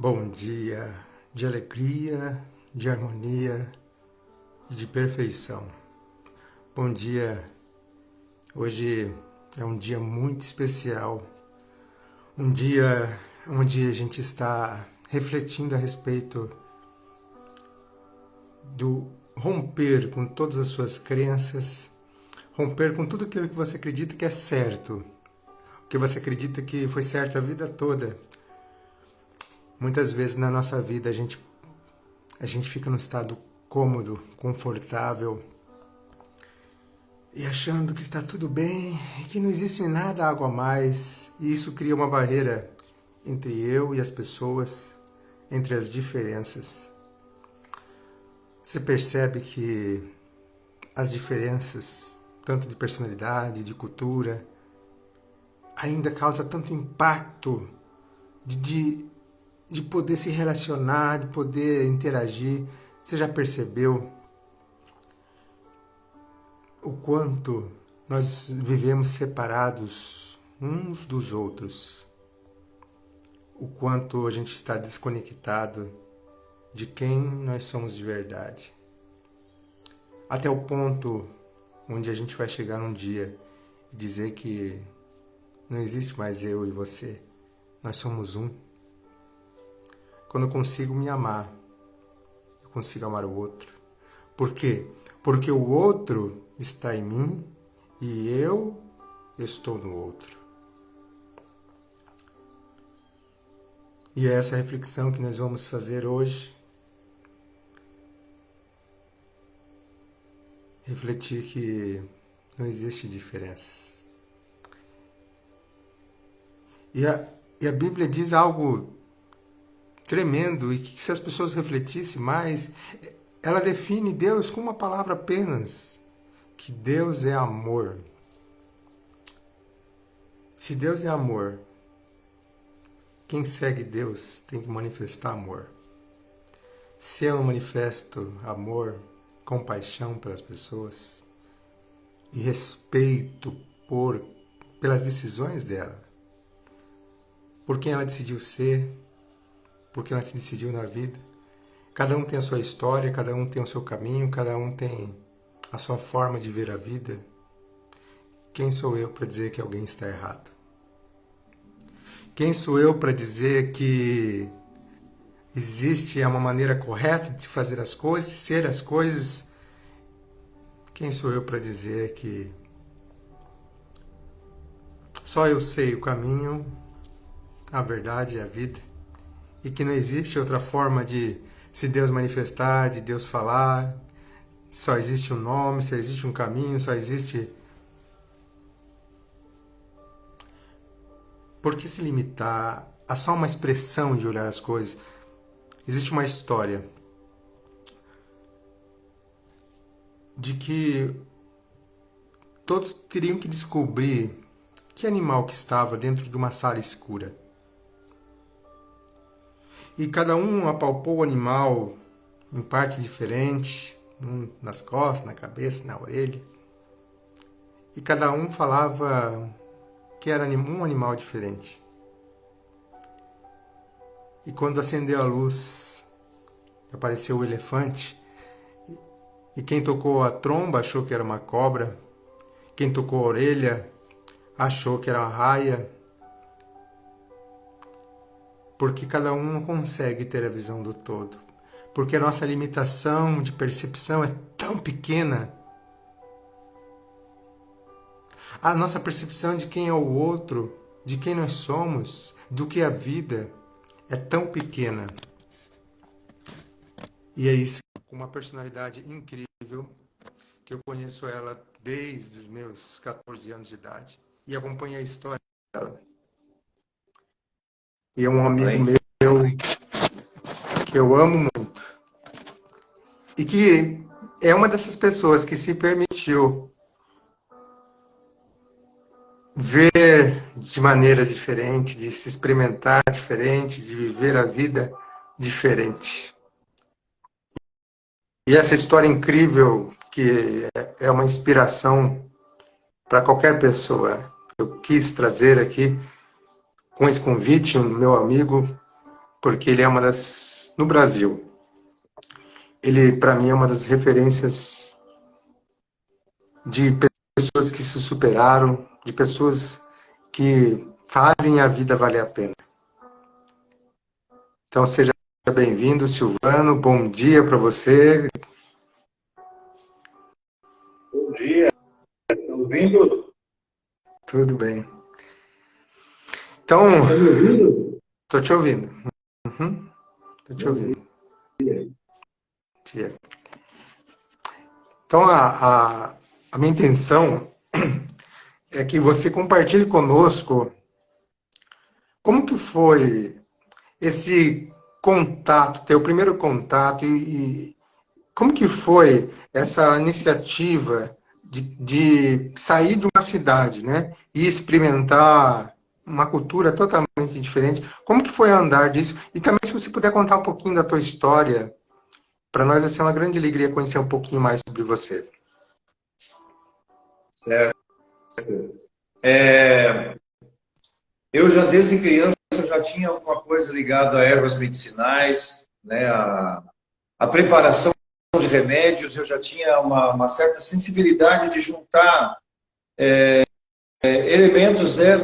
Bom dia de alegria, de harmonia e de perfeição. Bom dia, hoje é um dia muito especial, um dia onde a gente está refletindo a respeito do romper com todas as suas crenças, romper com tudo aquilo que você acredita que é certo, que você acredita que foi certo a vida toda. Muitas vezes na nossa vida a gente fica num estado cômodo, confortável e achando que está tudo bem e que não existe nada algo a mais, e isso cria uma barreira entre eu e as pessoas, entre as diferenças. Você percebe que as diferenças, tanto de personalidade, de cultura, ainda causa tanto impacto de poder se relacionar, de poder interagir. Você já percebeu o quanto nós vivemos separados uns dos outros? O quanto a gente está desconectado de quem nós somos de verdade? Até o ponto onde a gente vai chegar um dia e dizer que não existe mais eu e você, nós somos um. Quando eu consigo me amar, eu consigo amar o outro. Por quê? Porque o outro está em mim e eu estou no outro. E é essa reflexão que nós vamos fazer hoje. Refletir que não existe diferença. E a Bíblia diz algo tremendo, e que se as pessoas refletissem mais, ela define Deus com uma palavra apenas, que Deus é amor. Se Deus é amor, quem segue Deus tem que manifestar amor. Se eu não manifesto amor, compaixão pelas pessoas e respeito pelas decisões dela, por quem ela decidiu ser, por quem ela se decidiu na vida. Cada um tem a sua história, cada um tem o seu caminho, cada um tem a sua forma de ver a vida. Quem sou eu para dizer que alguém está errado? Quem sou eu para dizer que existe uma maneira correta de se fazer as coisas, de ser as coisas? Quem sou eu para dizer que só eu sei o caminho, a verdade e a vida? E que não existe outra forma de se Deus manifestar, de Deus falar, só existe um nome, só existe um caminho, só existe... Por que se limitar a só uma expressão de olhar as coisas? Existe uma história de que todos teriam que descobrir que animal que estava dentro de uma sala escura. E cada um apalpou o animal em partes diferentes, um nas costas, na cabeça, na orelha. E cada um falava que era um animal diferente. E quando acendeu a luz, apareceu o elefante. E quem tocou a tromba achou que era uma cobra. Quem tocou a orelha achou que era uma raia. Porque cada um não consegue ter a visão do todo. Porque a nossa limitação de percepção é tão pequena. A nossa percepção de quem é o outro, de quem nós somos, do que é a vida, é tão pequena. E é isso, com uma personalidade incrível, que eu conheço ela desde os meus 14 anos de idade. E acompanhei a história dela. E é um amigo meu que eu amo muito. E que é uma dessas pessoas que se permitiu ver de maneiras diferentes, de se experimentar diferente, de viver a vida diferente. E essa história incrível, que é uma inspiração para qualquer pessoa, eu quis trazer aqui com esse convite, um meu amigo, porque ele é no Brasil, ele para mim é uma das referências de pessoas que se superaram, de pessoas que fazem a vida valer a pena. Então seja bem-vindo, Silvano, bom dia para você. Bom dia, está ouvindo? Tudo bem. Então, Está me ouvindo? estou te ouvindo. Estou te Bom ouvindo. dia. Tia. Então, a minha intenção é que você compartilhe conosco como que foi esse contato, teu primeiro contato, e como que foi essa iniciativa de sair de uma cidade, né, e experimentar uma cultura totalmente diferente. Como que foi andar disso? E também, se você puder contar um pouquinho da tua história, para nós vai ser uma grande alegria conhecer um pouquinho mais sobre você. Certo. Eu já desde criança já tinha alguma coisa ligada a ervas medicinais, né, a preparação de remédios. Eu já tinha uma certa sensibilidade de juntar elementos, né,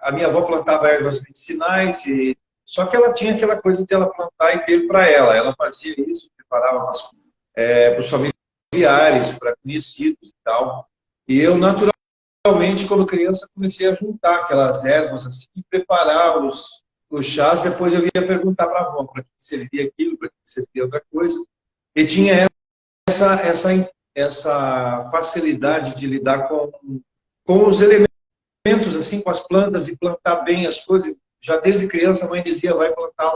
a minha avó plantava ervas medicinais, só que ela tinha aquela coisa de ela plantar e ter para ela. Ela fazia isso, preparava para os familiares, para conhecidos e tal. E eu, naturalmente, quando criança, comecei a juntar aquelas ervas assim, e preparar os chás. Depois eu ia perguntar para a avó para que servia aquilo, para que servia outra coisa. E tinha essa facilidade de lidar com os elementos, assim, com as plantas, e plantar bem as coisas. Já desde criança a mãe dizia: vai plantar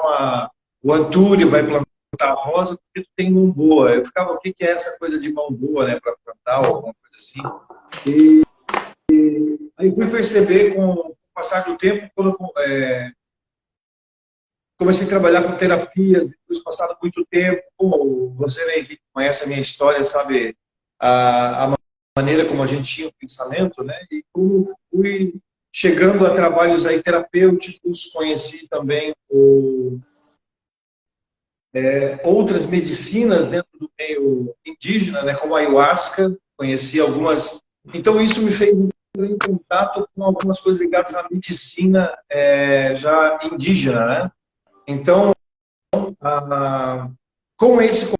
o antúrio, vai plantar a rosa, porque tu tem mão boa. Eu ficava: o que é essa coisa de mão boa, né, para plantar, ou alguma coisa assim. E aí fui perceber com o passar do tempo, quando comecei a trabalhar com terapias, depois passado muito tempo. Como você, né, Henrique, conhece a minha história, sabe a maneira como a gente tinha o pensamento, né? E como fui chegando a trabalhos aí terapêuticos, conheci também outras medicinas dentro do meio indígena, né, como a ayahuasca, conheci algumas. Então isso me fez entrar em contato com algumas coisas ligadas à medicina já indígena, né? Então, com esse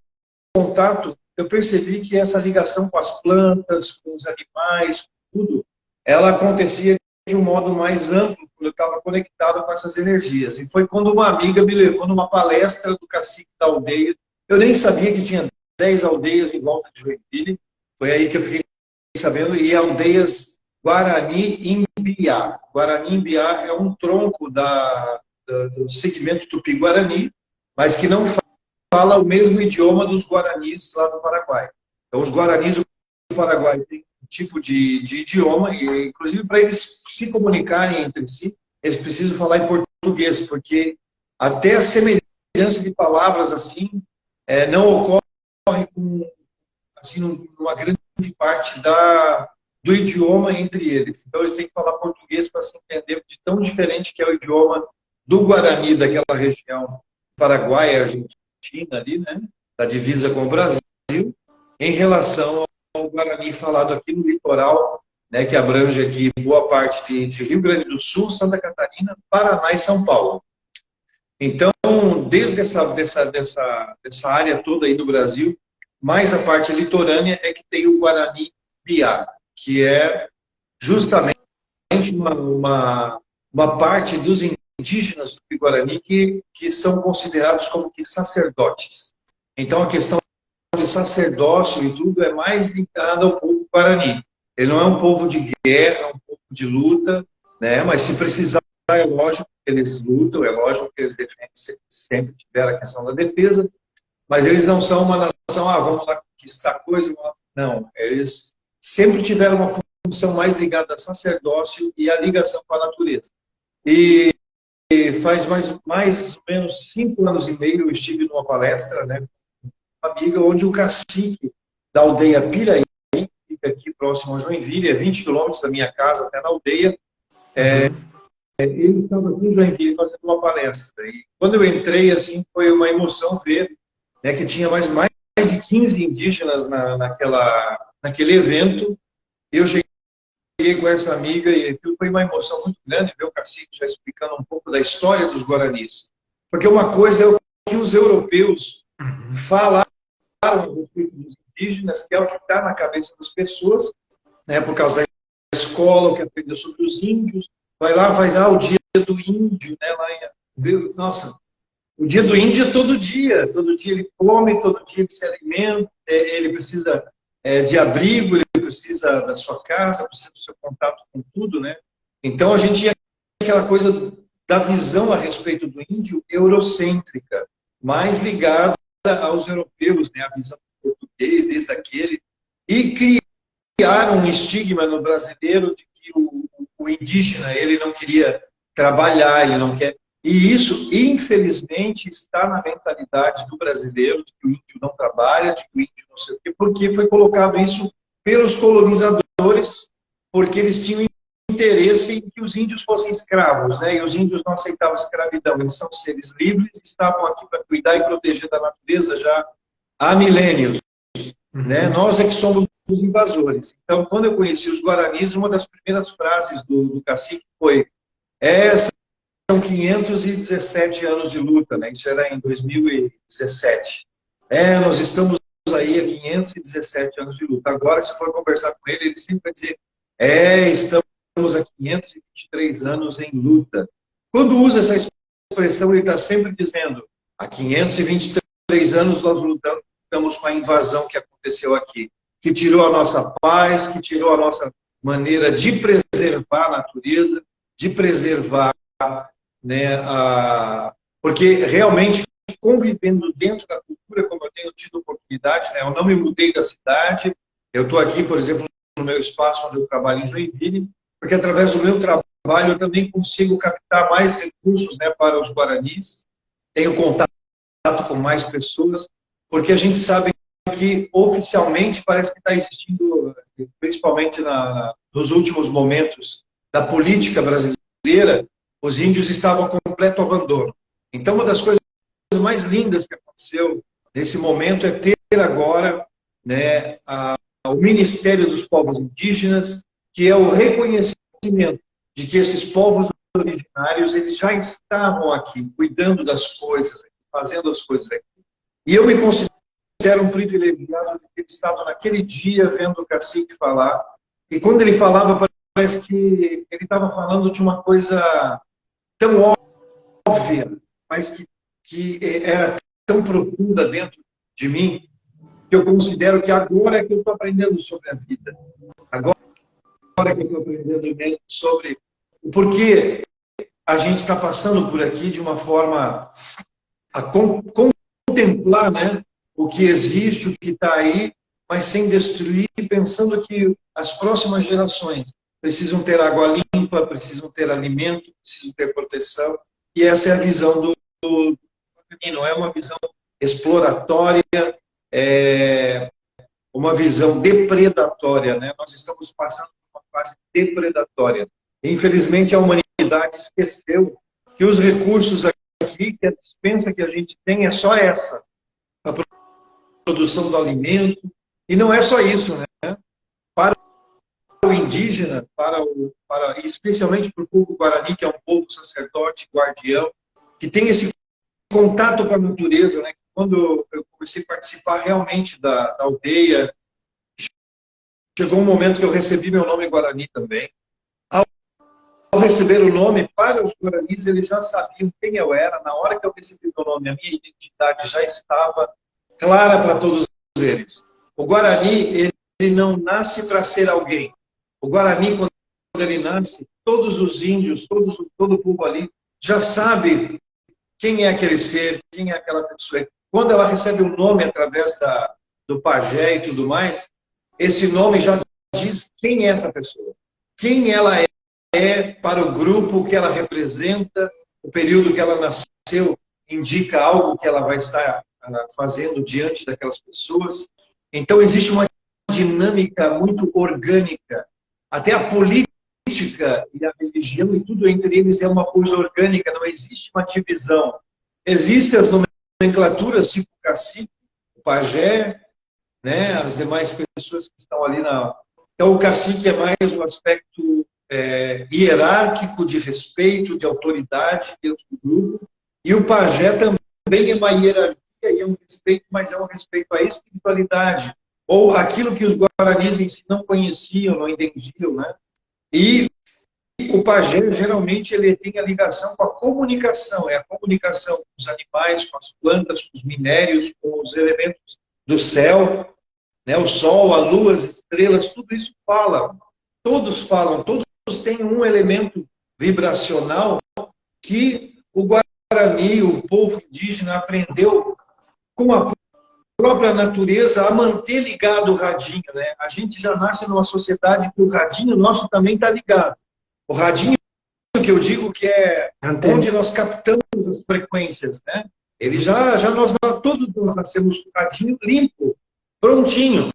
contato, eu percebi que essa ligação com as plantas, com os animais, tudo, ela acontecia de um modo mais amplo, quando eu estava conectado com essas energias. E foi quando uma amiga me levou numa palestra do cacique da aldeia. Eu nem sabia que tinha 10 aldeias em volta de Joinville. Foi aí que eu fiquei sabendo. E aldeias Guarani Imbiá. Guarani Imbiá é um tronco do segmento Tupi-Guarani, mas que não fala o mesmo idioma dos Guaranis lá do Paraguai. Então, os Guaranis do Paraguai têm um tipo de idioma, e inclusive para eles se comunicarem entre si, eles precisam falar em português, porque até a semelhança de palavras assim não ocorre assim, numa grande parte do idioma entre eles. Então, eles têm que falar português para se entender de tão diferente que é o idioma do Guarani daquela região paraguaia, argentina ali, né, da divisa com o Brasil, em relação ao Guarani falado aqui no litoral, né, que abrange aqui boa parte de Rio Grande do Sul, Santa Catarina, Paraná e São Paulo. Então, desde dessa área toda aí do Brasil, mais a parte litorânea é que tem o Guarani Biá, que é justamente uma parte dos indígenas do Guarani que são considerados como que sacerdotes. Então, a questão de sacerdócio e tudo é mais ligada ao povo Guarani. Ele não é um povo de guerra, é um povo de luta, né? Mas se precisar, é lógico que eles lutam, é lógico que eles defendem, sempre tiveram a questão da defesa, mas eles não são uma nação, vamos lá conquistar coisa. Não, eles sempre tiveram uma função mais ligada a sacerdócio e a ligação com a natureza. E faz mais ou menos 5 anos e meio eu estive numa palestra, né, com uma amiga, onde o cacique da aldeia Piraí, que fica aqui próximo a Joinville, 20 quilômetros da minha casa até na aldeia, ele estava aqui em Joinville fazendo uma palestra. E quando eu entrei, assim, foi uma emoção ver, né, que tinha mais de 15 indígenas naquele evento. Eu cheguei com essa amiga e aquilo foi uma emoção muito grande ver o cacique já explicando um pouco da história dos guaranis. Porque uma coisa é o que os europeus falaram a respeito dos indígenas, que é o que está na cabeça das pessoas, né, por causa da escola, o que aprendeu sobre os índios. Vai lá, faz o dia do índio, né, lá em... Nossa, o dia do índio é todo dia ele come, todo dia ele se alimenta, ele precisa de abrigo, ele precisa da sua casa, precisa do seu contato com tudo, né? Então a gente tinha aquela coisa da visão a respeito do índio eurocêntrica, mais ligada aos europeus, né? A visão do português desde aquele, e criaram um estigma no brasileiro de que o indígena ele não queria trabalhar, ele não quer. E isso, infelizmente, está na mentalidade do brasileiro, de que o índio não trabalha, de que o índio não sei o quê, porque foi colocado isso pelos colonizadores, porque eles tinham interesse em que os índios fossem escravos, né? E os índios não aceitavam escravidão, eles são seres livres, estavam aqui para cuidar e proteger da natureza já há milênios, né? Nós é que somos os invasores. Então, quando eu conheci os guaranis, uma das primeiras frases do cacique foi: são 517 anos de luta, né? Isso era em 2017. Nós estamos aí há 517 anos de luta. Agora, se for conversar com ele, ele sempre vai dizer: estamos há 523 anos em luta. Quando usa essa expressão, ele está sempre dizendo: há 523 anos nós lutamos com a invasão que aconteceu aqui, que tirou a nossa paz, que tirou a nossa maneira de preservar a natureza, de preservar, né, porque realmente convivendo dentro da cultura, como eu tenho tido oportunidade, né, eu não me mudei da cidade, eu estou aqui, por exemplo, no meu espaço onde eu trabalho em Joinville, porque através do meu trabalho eu também consigo captar mais recursos, né, para os guaranis, tenho contato com mais pessoas, porque a gente sabe que oficialmente parece que está existindo, principalmente nos últimos momentos da política brasileira, os índios estavam em completo abandono. Então, uma das coisas mais lindas que aconteceu nesse momento é ter agora, né, o Ministério dos Povos Indígenas, que é o reconhecimento de que esses povos originários eles já estavam aqui, cuidando das coisas, fazendo as coisas aqui. E eu me considero um privilegiado de ter estado naquele dia vendo o cacique falar. E quando ele falava, parece que ele estava falando de uma coisa tão óbvia, mas que era tão profunda dentro de mim, que eu considero que agora é que eu estou aprendendo sobre a vida. Agora é que eu estou aprendendo mesmo sobre o porquê a gente está passando por aqui de uma forma a contemplar, né, o que existe, o que está aí, mas sem destruir, pensando que as próximas gerações precisam ter água limpa, precisam ter alimento, precisam ter proteção. E essa é a visão do não é uma visão exploratória, é uma visão depredatória, né? Nós estamos passando por uma fase depredatória. Infelizmente, a humanidade esqueceu que os recursos aqui, que a dispensa que a gente tem é só essa, a produção do alimento, e não é só isso, né? Para o indígena, especialmente para o povo guarani, que é um povo sacerdote, guardião, que tem esse contato com a natureza, né? Quando eu comecei a participar realmente da aldeia, chegou um momento que eu recebi meu nome Guarani também. Ao receber o nome, para os guaranis, eles já sabiam quem eu era. Na hora que eu recebi meu nome, a minha identidade já estava clara para todos eles. O Guarani, ele não nasce para ser alguém. O Guarani, quando ele nasce, todos os índios, todo o povo ali, já sabe quem é aquele ser, quem é aquela pessoa. Quando ela recebe um nome através do pajé e tudo mais, esse nome já diz quem é essa pessoa, quem ela é para o grupo que ela representa, o período que ela nasceu indica algo que ela vai estar fazendo diante daquelas pessoas. Então existe uma dinâmica muito orgânica. Até a política política e a religião e tudo entre eles é uma coisa orgânica, não existe uma divisão. Existem as nomenclaturas, tipo o cacique, o pajé, né, as demais pessoas que estão ali na... Então, o cacique é mais o aspecto hierárquico, de respeito, de autoridade dentro do grupo, e o pajé também é uma hierarquia e é um respeito, mas é um respeito à espiritualidade, ou aquilo que os guaranis em si não conheciam, não entendiam, né? E o pajé, geralmente, ele tem a ligação com a comunicação, é a comunicação com os animais, com as plantas, com os minérios, com os elementos do céu, né? O sol, a lua, as estrelas, tudo isso fala. Todos falam, todos têm um elemento vibracional que o Guarani, o povo indígena, aprendeu com a própria natureza a manter ligado o radinho, né? A gente já nasce numa sociedade que o radinho nosso também está ligado. O radinho, que eu digo que é onde nós captamos as frequências, né? Ele todos nós nascemos com o radinho limpo, prontinho.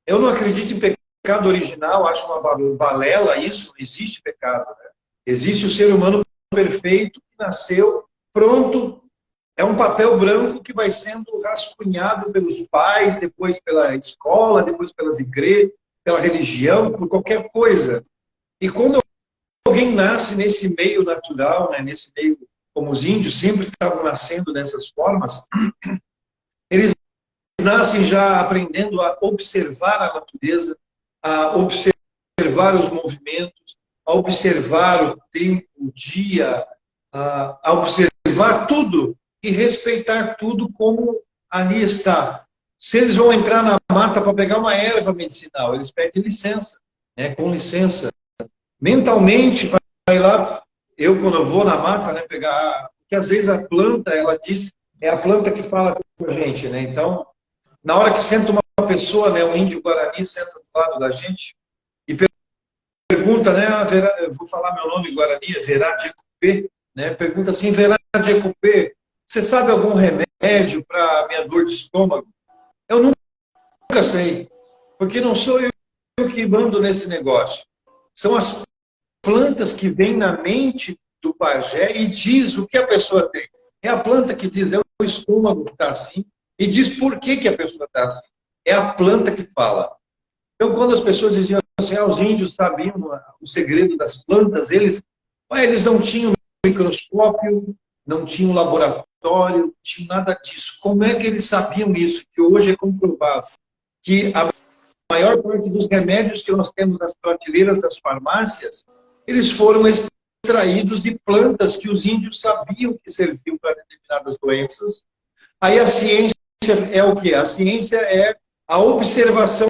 Eu não acredito em pecado original, acho uma balela isso, não existe pecado, né? Existe o ser humano perfeito que nasceu pronto. É um papel branco que vai sendo rascunhado pelos pais, depois pela escola, depois pelas igrejas, pela religião, por qualquer coisa. E quando alguém nasce nesse meio natural, né, nesse meio, como os índios sempre estavam nascendo dessas formas, eles nascem já aprendendo a observar a natureza, a observar os movimentos, a observar o tempo, o dia, a observar tudo e respeitar tudo como ali está. Se eles vão entrar na mata para pegar uma erva medicinal, eles pedem licença, né, com licença. Mentalmente, vai lá, eu quando eu vou na mata, né, pegar, porque às vezes a planta, ela diz, é a planta que fala com a gente, né, então, na hora que senta uma pessoa, né, um índio guarani senta do lado da gente e pergunta, né, eu vou falar meu nome guarani, é Verá de Ecupê, né, pergunta assim, Verá de Ecupê, você sabe algum remédio para minha dor de estômago? Eu nunca sei, porque não sou eu que mando nesse negócio. São as plantas que vêm na mente do pajé e diz o que a pessoa tem. É a planta que diz, é o estômago que está assim, e diz por que a pessoa está assim. É a planta que fala. Então, quando as pessoas diziam assim, os índios sabiam o segredo das plantas, eles não tinham microscópio, não tinham laboratório, não tinham nada disso. Como é que eles sabiam isso? Que hoje é comprovado que a maior parte dos remédios que nós temos nas prateleiras das farmácias, eles foram extraídos de plantas que os índios sabiam que serviam para determinadas doenças. Aí a ciência é o quê? A ciência é a observação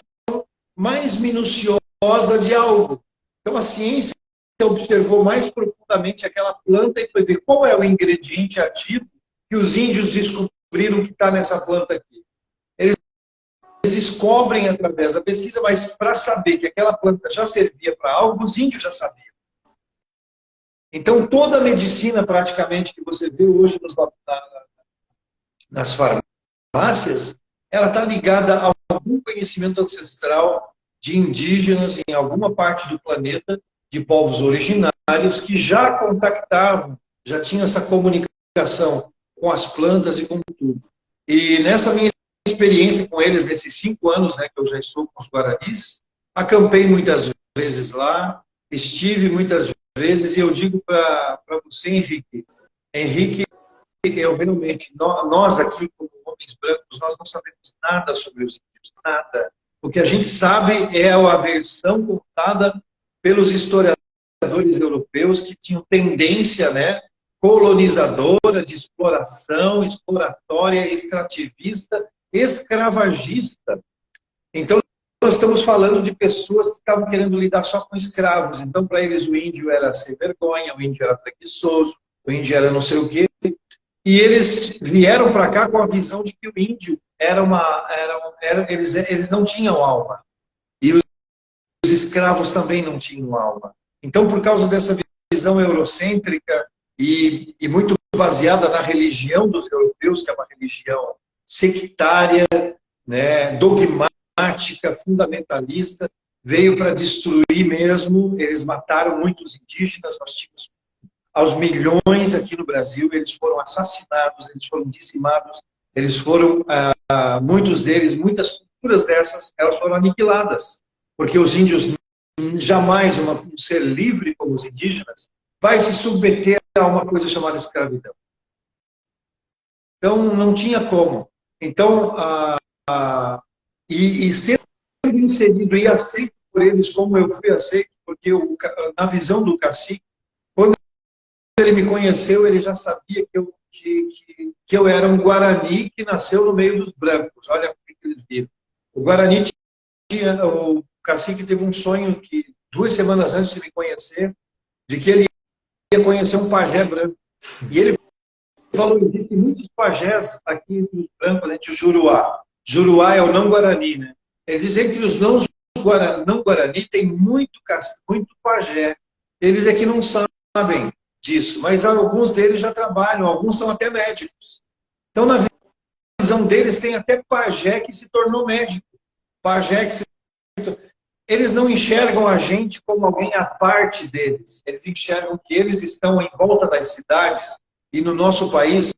mais minuciosa de algo. Então a ciência observou mais profundamente aquela planta e foi ver qual é o ingrediente ativo que os índios descobriram que está nessa planta aqui. Eles descobrem através da pesquisa, mas para saber que aquela planta já servia para algo, os índios já sabiam. Então, toda a medicina, praticamente, que você vê hoje nas farmácias, ela está ligada a algum conhecimento ancestral de indígenas em alguma parte do planeta, de povos originários, que já contactavam, já tinham essa comunicação com as plantas e com tudo. E nessa minha experiência com eles, nesses 5 anos, né, que eu já estou com os guaranis, acampei muitas vezes lá, estive muitas vezes, e eu digo para você, Henrique, eu realmente, nós aqui, como homens brancos, nós não sabemos nada sobre os índios, nada. O que a gente sabe é a versão contada pelos historiadores europeus que tinham tendência, né, colonizadora, de exploração, exploratória, extrativista, escravagista. Então, nós estamos falando de pessoas que estavam querendo lidar só com escravos. Então, para eles, o índio era sem vergonha, o índio era preguiçoso, o índio era não sei o quê. E eles vieram para cá com a visão de que o índio eles não tinham alma. E os escravos também não tinham alma. Então, por causa dessa visão eurocêntrica e muito baseada na religião dos europeus, que é uma religião sectária, né, dogmática, fundamentalista, veio para destruir mesmo, eles mataram muitos indígenas, nós tínhamos aos milhões aqui no Brasil, eles foram assassinados, eles foram dizimados, eles foram, muitos deles, muitas culturas dessas, elas foram aniquiladas, porque os índios, jamais um ser livre como os indígenas, vai se submeter a uma coisa chamada escravidão. Então, não tinha como. Então, e sendo inserido e aceito por eles como eu fui aceito, porque na visão do cacique, quando ele me conheceu, ele já sabia que eu era um Guarani que nasceu no meio dos brancos. Olha o que eles viram. O Guarani o cacique teve um sonho que, 2 semanas antes de me conhecer, de que ele ia conhecer um pajé branco. E ele falou, existem muitos pajés aqui entre os brancos, entre o Juruá. Juruá é o não Guarani, né? Ele diz que entre os não Guarani tem muito pajé. Eles é que não sabem disso, mas alguns deles já trabalham, alguns são até médicos. Então, na visão deles, tem até pajé que se tornou médico. Pajé que se... Eles não enxergam a gente como alguém à parte deles. Eles enxergam que eles estão em volta das cidades e no nosso país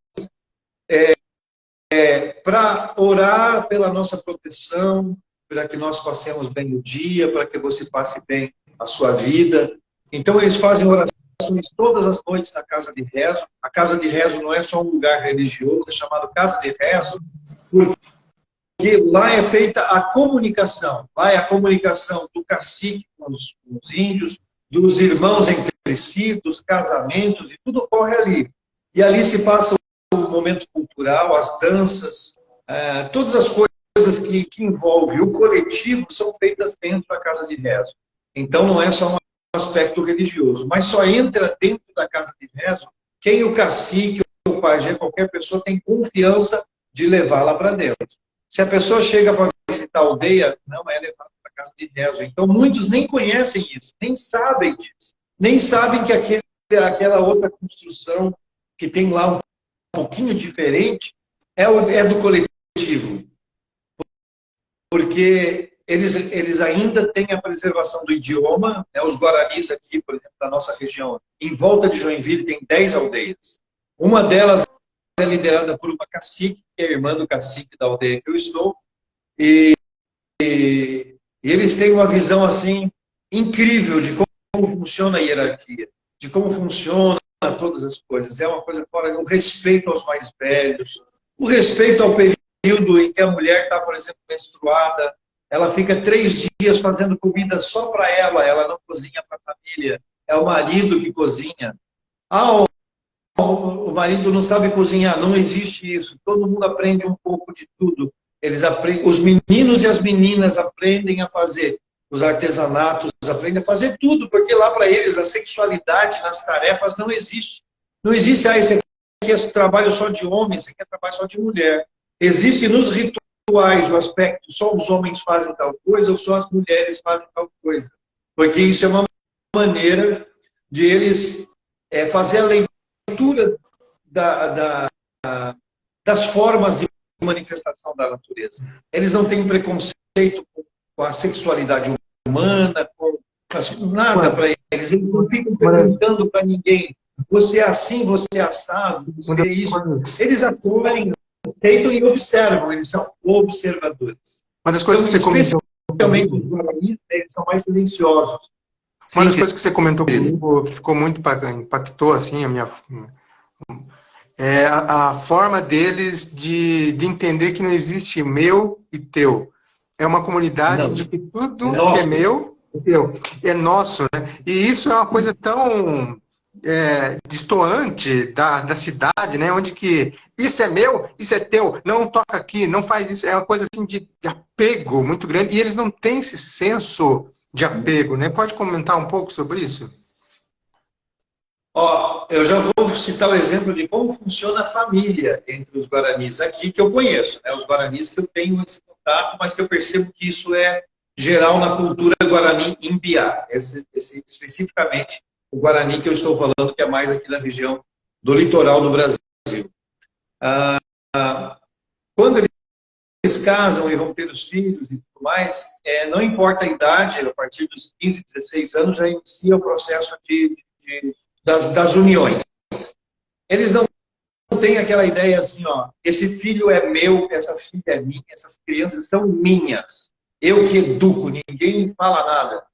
para orar pela nossa proteção, para que nós passemos bem o dia, para que você passe bem a sua vida. Então, eles fazem orações todas as noites na casa de rezo. A casa de rezo não é só um lugar religioso, é chamado casa de rezo, porque lá é feita a comunicação. Lá é a comunicação do cacique com os índios, dos irmãos entre si, dos casamentos, e tudo ocorre ali. E ali se passa o momento cultural, as danças, todas as coisas que envolvem o coletivo são feitas dentro da casa de rezo. Então não é só um aspecto religioso, mas só entra dentro da casa de rezo quem o cacique, o pajé, qualquer pessoa tem confiança de levá-la para dentro. Se a pessoa chega para visitar a aldeia, não é levada para a casa de rezo. Então muitos nem conhecem isso, nem sabem disso, nem sabem que aquela outra construção que tem lá um pouquinho diferente é do coletivo. Porque eles ainda têm a preservação do idioma, os guaranis aqui, por exemplo, da nossa região, em volta de Joinville tem 10 aldeias. Uma delas é liderada por uma cacique, que é a irmã do cacique da aldeia que eu estou, e eles têm uma visão assim incrível de como funciona a hierarquia, de como funciona todas as coisas. É uma coisa fora, o respeito aos mais velhos, o respeito ao período em que a mulher está, por exemplo, menstruada, ela fica 3 dias fazendo comida só para ela não cozinha para a família, é o marido que cozinha. O marido não sabe cozinhar, não existe isso, todo mundo aprende um pouco de tudo. Os meninos e as meninas aprendem a fazer os artesanatos, aprendem a fazer tudo, porque lá para eles a sexualidade nas tarefas não existe. Não existe, esse aqui é trabalho só de homem, esse aqui é trabalho só de mulher. Existe nos rituais o aspecto, só os homens fazem tal coisa ou só as mulheres fazem tal coisa. Porque isso é uma maneira de eles fazer a leitura das formas de manifestação da natureza. Eles não têm preconceito com a sexualidade humana, com nada para eles. Eles não ficam perguntando para ninguém, você é assim, você é assado, você é isso. Eles acolhem, aceitam e observam, eles são observadores. Uma das coisas que você comentou... Especialmente os guaranis, eles são mais silenciosos. Uma das coisas que você comentou comigo, que ficou muito, impactou assim, a forma deles de entender que não existe meu e teu. É uma comunidade de que tudo que é meu é teu. É nosso, né? E isso é uma coisa tão destoante da cidade, né? Onde que isso é meu, isso é teu, não toca aqui, não faz isso. É uma coisa assim de apego muito grande. E eles não têm esse senso de apego, né? Pode comentar um pouco sobre isso? Eu já vou citar o exemplo de como funciona a família entre os guaranis aqui, que eu conheço, né? Os guaranis que eu tenho esse contato, mas que eu percebo que isso é geral na cultura guarani imbiá. Especificamente o guarani que eu estou falando, que é mais aqui na região do litoral do Brasil. Quando eles eles casam e vão ter os filhos e tudo mais, não importa a idade, a partir dos 15, 16 anos já inicia o processo das uniões. Eles não têm aquela ideia assim, ó, esse filho é meu, essa filha é minha, essas crianças são minhas. Eu que educo, ninguém fala nada.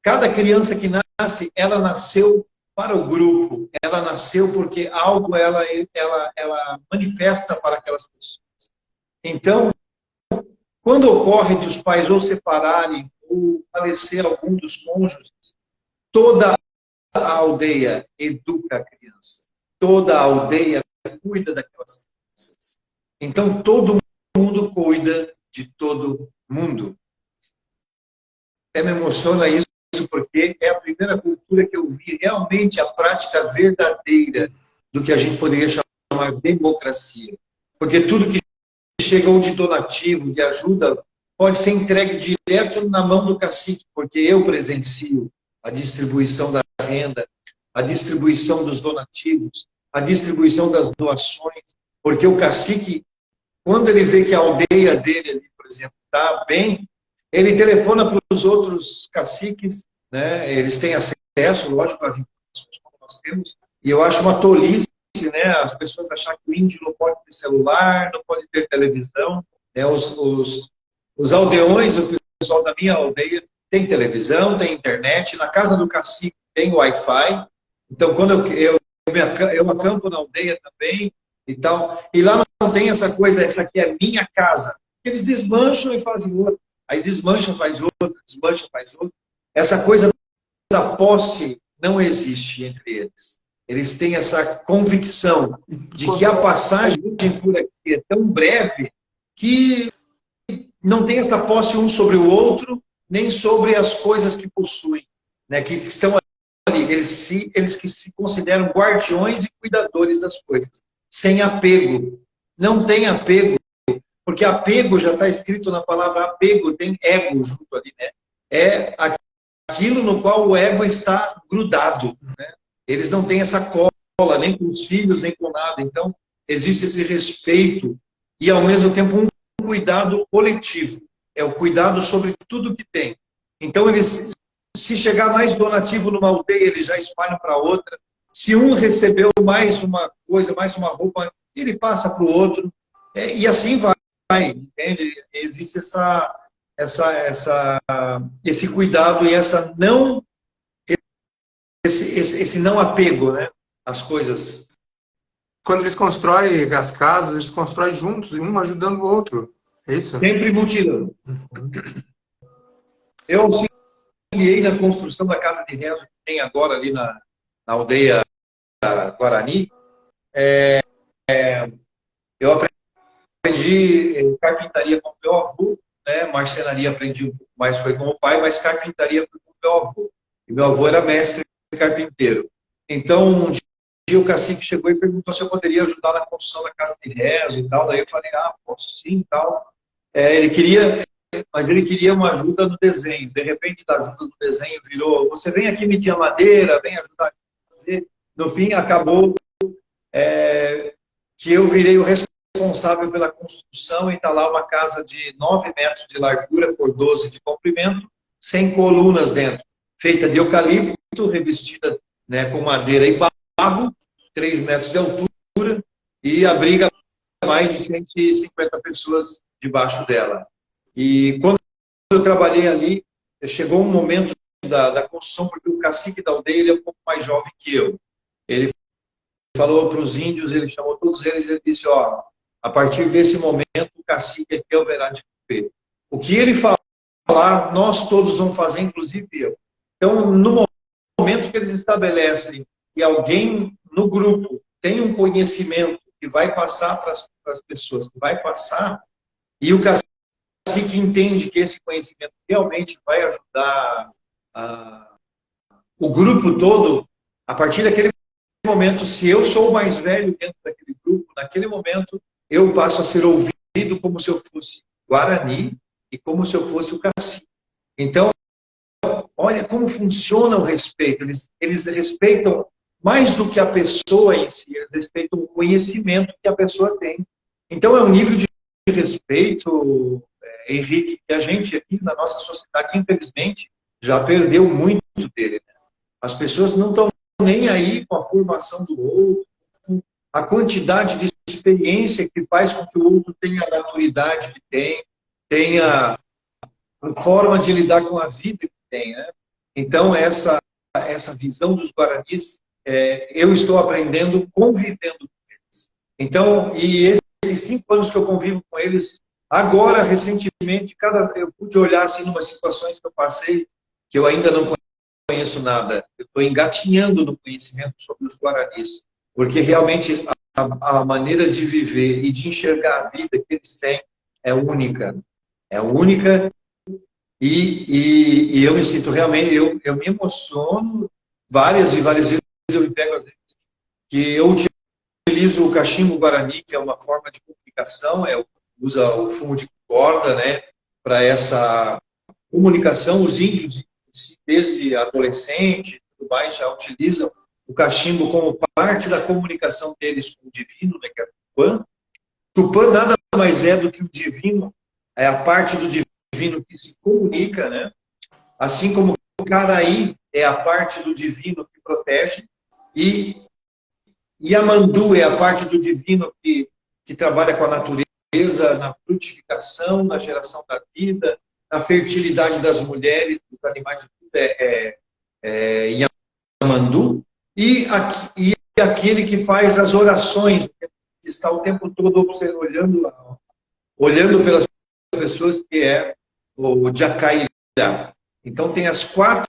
Cada criança que nasce, ela nasceu para o grupo, ela nasceu porque algo ela manifesta para aquelas pessoas. Então, quando ocorre de os pais ou separarem ou falecer algum dos cônjuges, toda a aldeia educa a criança. Toda a aldeia cuida daquelas crianças. Então, todo mundo cuida de todo mundo. Até me emociona isso, porque é a primeira cultura que eu vi realmente a prática verdadeira do que a gente poderia chamar de democracia. Porque tudo que chegou de donativo, de ajuda, pode ser entregue direto na mão do cacique, porque eu presencio a distribuição da renda, a distribuição dos donativos, a distribuição das doações, porque o cacique, quando ele vê que a aldeia dele, ali, por exemplo, está bem, ele telefona para os outros caciques, né? Eles têm acesso, lógico, às informações como nós temos, e eu acho uma tolice, né? As pessoas achar que o índio não pode ter celular, não pode ter televisão, né? Os aldeões, o pessoal da minha aldeia, tem televisão, tem internet, na casa do cacique tem Wi-Fi, então quando eu acampo na aldeia também, e tal, e lá não tem essa coisa, essa aqui é minha casa, eles desmancham e fazem outra, aí desmancha, faz outra, desmancha, faz outra. Essa coisa da posse não existe entre eles. Eles têm essa convicção de que a passagem por aqui é tão breve que não tem essa posse um sobre o outro, nem sobre as coisas que possuem, né, que estão ali. Eles que se consideram guardiões e cuidadores das coisas, sem apego. Não tem apego, porque apego já está escrito na palavra apego, tem ego junto ali, né? É aquilo no qual o ego está grudado, né? Eles não têm essa cola, nem com os filhos, nem com nada. Então, existe esse respeito e, ao mesmo tempo, um cuidado coletivo. É o cuidado sobre tudo que tem. Então, eles, se chegar mais donativo numa aldeia, eles já espalham para outra. Se um recebeu mais uma coisa, mais uma roupa, ele passa para o outro. E assim vai, entende? Existe esse cuidado e esse não apego, né, às coisas. Quando eles constroem as casas, eles constroem juntos, um ajudando o outro. É isso? Sempre mutirão. Eu auxiliei na construção da casa de rezo que tem agora ali na aldeia Guarani. Eu aprendi carpintaria com o meu avô, né? Marcenaria aprendi um pouco mais, foi com o pai, mas carpintaria foi com o meu avô. E meu avô era mestre carpinteiro. Então, um dia o cacique chegou e perguntou se eu poderia ajudar na construção da casa de rezo e tal. Daí eu falei, posso sim e tal. Mas ele queria uma ajuda no desenho. De repente, da ajuda do desenho virou, você vem aqui medir a madeira, vem ajudar a fazer. No fim, acabou que eu virei o responsável pela construção e está lá uma casa de 9 metros de largura por 12 de comprimento, sem colunas dentro, feita de eucalipto, revestida, né, com madeira e barro, 3 metros de altura, e abriga mais de 150 pessoas debaixo dela. E quando eu trabalhei ali, chegou um momento da construção, porque o cacique da aldeia ele é um pouco mais jovem que eu. Ele falou para os índios, ele chamou todos eles, ele disse, a partir desse momento, o cacique aqui é o verá de feito. O que ele falar, nós todos vamos fazer, inclusive eu. Então, no momento que eles estabelecem que alguém no grupo tem um conhecimento que vai passar para as pessoas, que vai passar, e o cacique entende que esse conhecimento realmente vai ajudar o grupo todo, a partir daquele momento, se eu sou o mais velho dentro daquele grupo, naquele momento, eu passo a ser ouvido como se eu fosse Guarani e como se eu fosse o cacique. Então, olha como funciona o respeito. Eles respeitam mais do que a pessoa em si, eles respeitam o conhecimento que a pessoa tem. Então é um nível de respeito, Henrique, que a gente aqui na nossa sociedade, infelizmente, já perdeu muito dele, né? As pessoas não estão nem aí com a formação do outro, com a quantidade de experiência que faz com que o outro tenha a maturidade que tem, tenha a forma de lidar com a vida que tem, né? Então, essa visão dos guaranis, eu estou aprendendo convivendo com eles. Então, e esses 5 anos que eu convivo com eles, agora, recentemente, eu pude olhar assim, umas situações que eu passei, que eu ainda não conheço nada. Eu estou engatinhando no conhecimento sobre os guaranis, porque realmente a maneira de viver e de enxergar a vida que eles têm é única. É única e eu me sinto realmente, eu me emociono várias e várias vezes, eu me pego às vezes, que eu utilizo o cachimbo guarani, que é uma forma de comunicação, usa o fumo de corda, né, para essa comunicação. Os índios, desde adolescente, tudo mais, já utilizam o cachimbo como parte da comunicação deles com o divino, né, que é o Tupã. Tupã nada mais é do que o divino, é a parte do divino que se comunica, né? Assim como o Caraí é a parte do divino que protege, e Yamandu é a parte do divino que trabalha com a natureza, na frutificação, na geração da vida, na fertilidade das mulheres, dos animais, de tudo Yamandu, e aquele que faz as orações, que está o tempo todo olhando pelas pessoas, que é o Jacairá. Então tem as 4,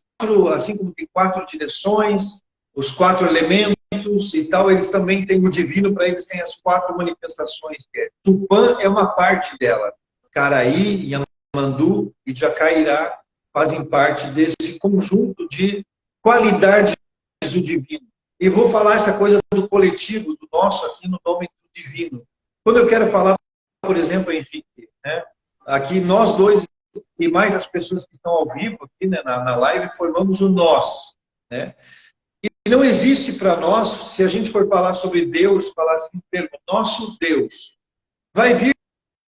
assim como tem 4 direções, os 4 elementos e tal, eles também têm o divino, para eles têm as 4 manifestações. Tupã é uma parte dela. Caraí, Yamandu e Jacairá fazem parte desse conjunto de qualidades do divino. E vou falar essa coisa do coletivo, do nosso aqui no nome do divino. Quando eu quero falar, por exemplo, Henrique, né? Aqui nós dois e mais as pessoas que estão ao vivo aqui, né, na live, formamos o nós, né? E não existe para nós, se a gente for falar sobre Deus, falar assim, termo, nosso Deus, vai vir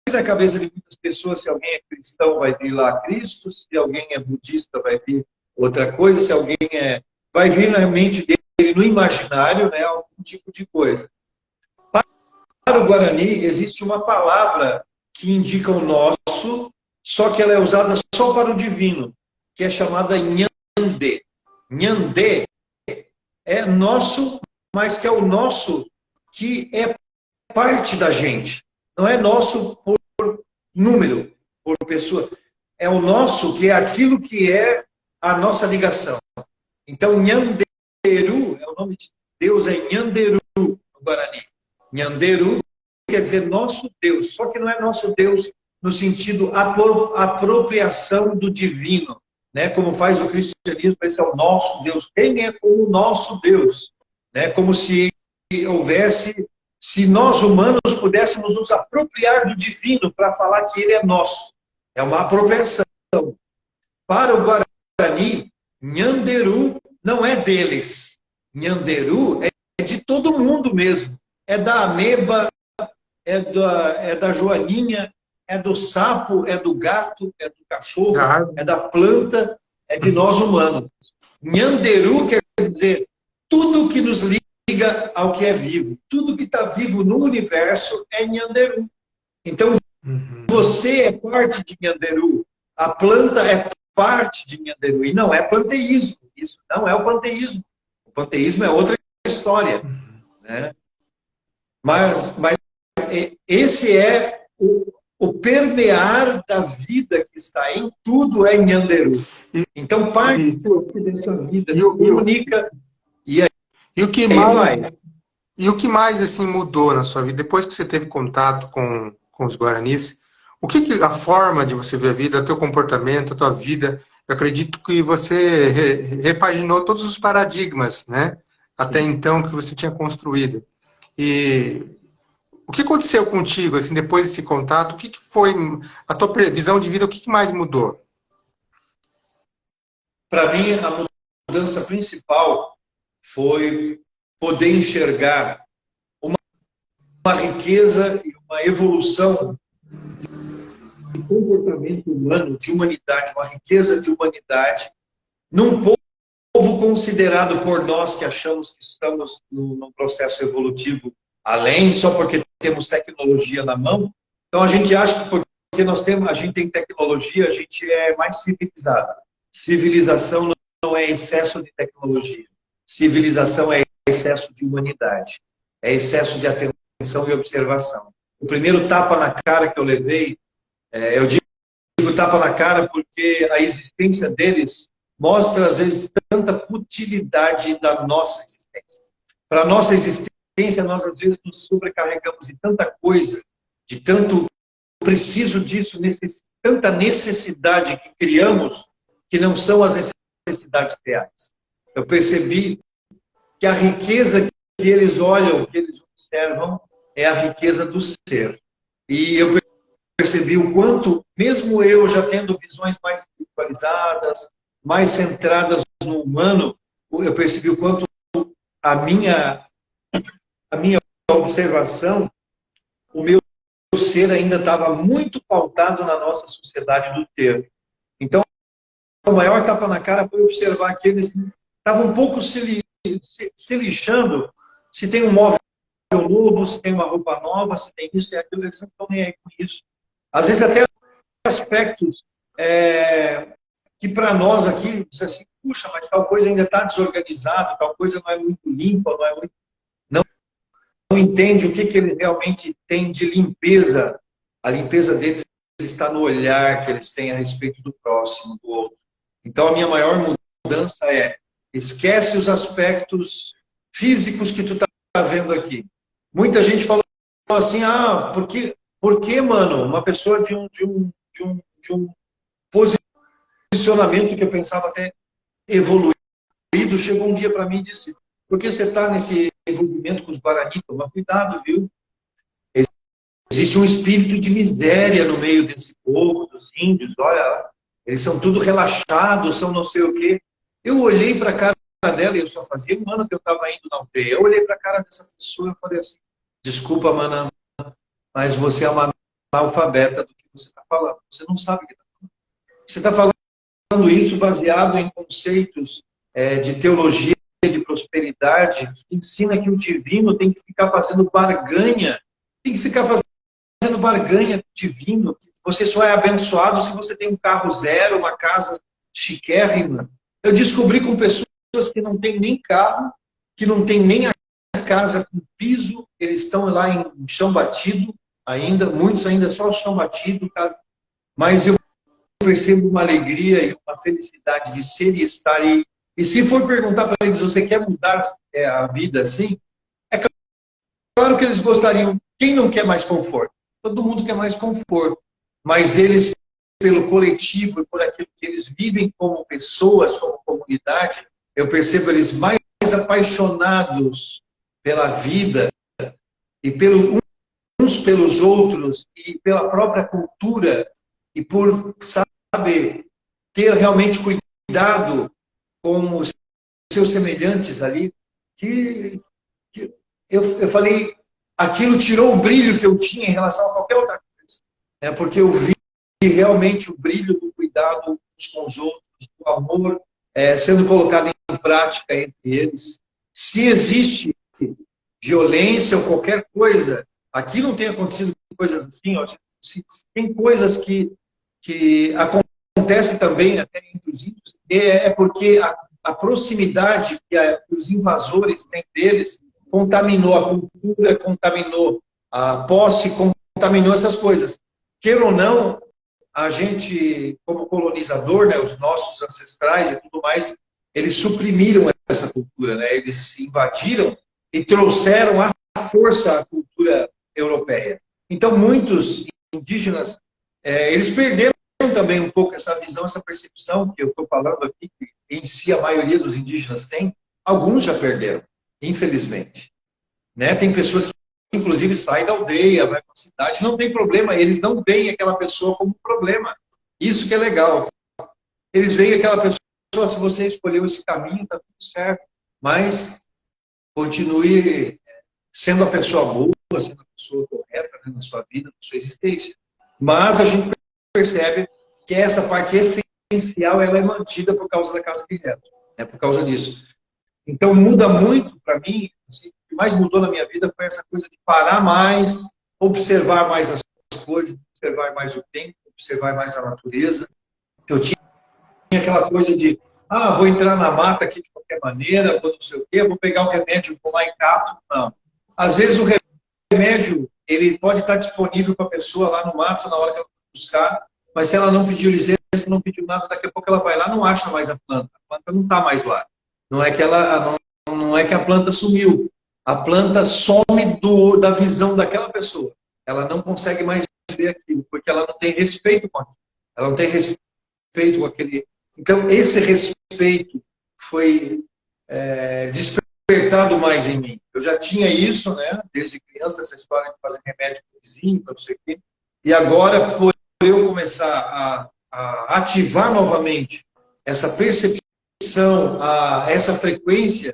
na cabeça de muitas pessoas, se alguém é cristão, vai vir lá Cristo, se alguém é budista, vai vir outra coisa, se alguém vai vir na mente dele, no imaginário, né, algum tipo de coisa. Para o Guarani, existe uma palavra que indica o nosso, só que ela é usada só para o divino, que é chamada Nhande. Nhande é nosso, mas que é o nosso que é parte da gente. Não é nosso por número, por pessoa. É o nosso que é aquilo que é a nossa ligação. Então, Nhanderu, é o nome de Deus, é Nhanderu no Guarani. Nhanderu quer dizer nosso Deus, só que não é nosso Deus no sentido apropriação do divino, né? Como faz o cristianismo, esse é o nosso Deus. Quem é o nosso Deus? Né? Como se houvesse, se nós humanos pudéssemos nos apropriar do divino para falar que ele é nosso. É uma apropriação. Para o Guarani, Nhanderu não é deles. Nhanderu é de todo mundo mesmo. É da ameba, é da joaninha, é do sapo, é do gato, é do cachorro, é da planta, é de nós humanos. Nhanderu quer dizer tudo que nos liga ao que é vivo. Tudo que está vivo no universo é Nhanderu. Então, você é parte de Nhanderu. A planta é parte de Nhanderu. E não é panteísmo. Isso não é o panteísmo. O panteísmo é outra história. Né? Mas esse é o permear da vida que está em tudo é Nhanderu. Então, parte dessa vida se comunica e o que mais assim mudou na sua vida depois que você teve contato com os guaranis? O que a forma de você ver a vida, o teu comportamento, a tua vida? Eu acredito que você repaginou todos os paradigmas, né? Até então que você tinha construído. E o que aconteceu contigo, assim, depois desse contato? O que foi a tua visão de vida? O que mais mudou? Para mim, a mudança principal foi poder enxergar uma riqueza e uma evolução de comportamento humano, de humanidade, uma riqueza de humanidade, num povo considerado por nós que achamos que estamos num processo evolutivo além, só porque temos tecnologia na mão. Então a gente acha que porque a gente tem tecnologia, a gente é mais civilizado. Civilização não é excesso de tecnologia. Civilização é excesso de humanidade. É excesso de atenção e observação. O primeiro tapa na cara que eu levei, eu digo tapa na cara porque a existência deles mostra, às vezes, tanta futilidade da nossa existência. Para a nossa existência, nós, às vezes, nos sobrecarregamos de tanta coisa, de tanto preciso disso, tanta necessidade que criamos, que não são as necessidades reais. Eu percebi que a riqueza que eles olham, que eles observam, é a riqueza do ser. E eu percebi o quanto, mesmo eu já tendo visões mais espiritualizadas, mais centradas no humano, eu percebi o quanto a minha observação, o meu ser ainda estava muito pautado na nossa sociedade do ter. Então, o maior tapa na cara foi observar que eles estavam um pouco se lixando se tem um móvel novo, se tem uma roupa nova, se tem isso e aquilo, eles não estão nem aí com isso. Às vezes até aspectos que para nós aqui, diz assim, puxa, mas tal coisa ainda está desorganizada, tal coisa não é muito limpa, não entende o que eles realmente têm de limpeza. A limpeza deles está no olhar que eles têm a respeito do próximo, do outro. Então, a minha maior mudança é, esquece os aspectos físicos que tu está vendo aqui. Muita gente falou assim, por que, mano, uma pessoa de um posicionamento que eu pensava até evoluído, chegou um dia para mim e disse, por que você está nesse envolvimento com os Guarani? Toma cuidado, viu? Existe um espírito de miséria no meio desse povo, dos índios, olha, eles são tudo relaxados, são não sei o quê. Eu olhei para a cara dela, e eu só fazia um ano que eu estava indo na UTI, eu olhei para a cara dessa pessoa e falei assim, desculpa, mana, mas você é uma analfabeta do que você está falando. Você não sabe o que está falando. Você está falando isso baseado em conceitos de teologia, de prosperidade, que ensina que o divino tem que ficar fazendo barganha, tem que ficar fazendo barganha divino. Você só é abençoado se você tem um carro zero, uma casa chiquérrima. Eu descobri com pessoas que não têm nem carro, que não têm nem a casa com piso, eles estão lá em chão batido ainda, muitos ainda só chão batido, cara. Mas eu percebo uma alegria e uma felicidade de ser e estar aí. E se for perguntar para eles, você quer mudar a vida assim? É claro que eles gostariam. Quem não quer mais conforto? Todo mundo quer mais conforto. Mas eles, pelo coletivo e por aquilo que eles vivem como pessoas, como comunidade, eu percebo eles mais apaixonados pela vida e uns pelos outros e pela própria cultura e por, sabe, ter realmente cuidado com os seus semelhantes ali, que eu falei, aquilo tirou o brilho que eu tinha em relação a qualquer outra coisa. Porque eu vi realmente o brilho do cuidado uns com os outros, do amor sendo colocado em prática entre eles. Se existe violência ou qualquer coisa, aqui não tem acontecido coisas assim, ó, se tem coisas que acontecem também até entre os índios, porque a proximidade que os invasores têm deles contaminou a cultura, contaminou a posse, contaminou essas coisas. Queira ou não, a gente, como colonizador, né, os nossos ancestrais e tudo mais, eles suprimiram essa cultura, né? Eles invadiram e trouxeram à força a cultura europeia. Então, muitos indígenas, eles perderam também um pouco essa visão, essa percepção que eu estou falando aqui, que em si a maioria dos indígenas tem, alguns já perderam, infelizmente. Né? Tem pessoas que, inclusive, saem da aldeia, vai para a cidade, não tem problema, eles não veem aquela pessoa como problema. Isso que é legal. Eles veem aquela pessoa, se você escolheu esse caminho, está tudo certo, mas continue sendo a pessoa boa, sendo a pessoa correta, né, na sua vida, na sua existência. Mas a gente percebe que essa parte essencial ela é mantida por causa da casa de rezo, né, por causa disso. Então muda muito para mim, assim, o que mais mudou na minha vida foi essa coisa de parar mais, observar mais as coisas, observar mais o tempo, observar mais a natureza. Eu tinha aquela coisa de, vou entrar na mata aqui de qualquer maneira, vou não sei o quê, vou pegar um remédio, vou lá e capto. Não. Às vezes o remédio, ele pode estar disponível para a pessoa lá no mato na hora que ela buscar, mas se ela não pediu licença, não pediu nada, daqui a pouco ela vai lá, não acha mais a planta não está mais lá. Não é que não é que a planta sumiu, a planta some da visão daquela pessoa. Ela não consegue mais ver aquilo, porque ela não tem respeito com aquilo. Ela não tem respeito com aquele. Então, esse respeito foi despertado mais em mim. Eu já tinha isso, né, desde criança, essa história de fazer remédio para o vizinho, para não sei o quê. E agora, por eu começar a ativar novamente essa percepção, essa frequência,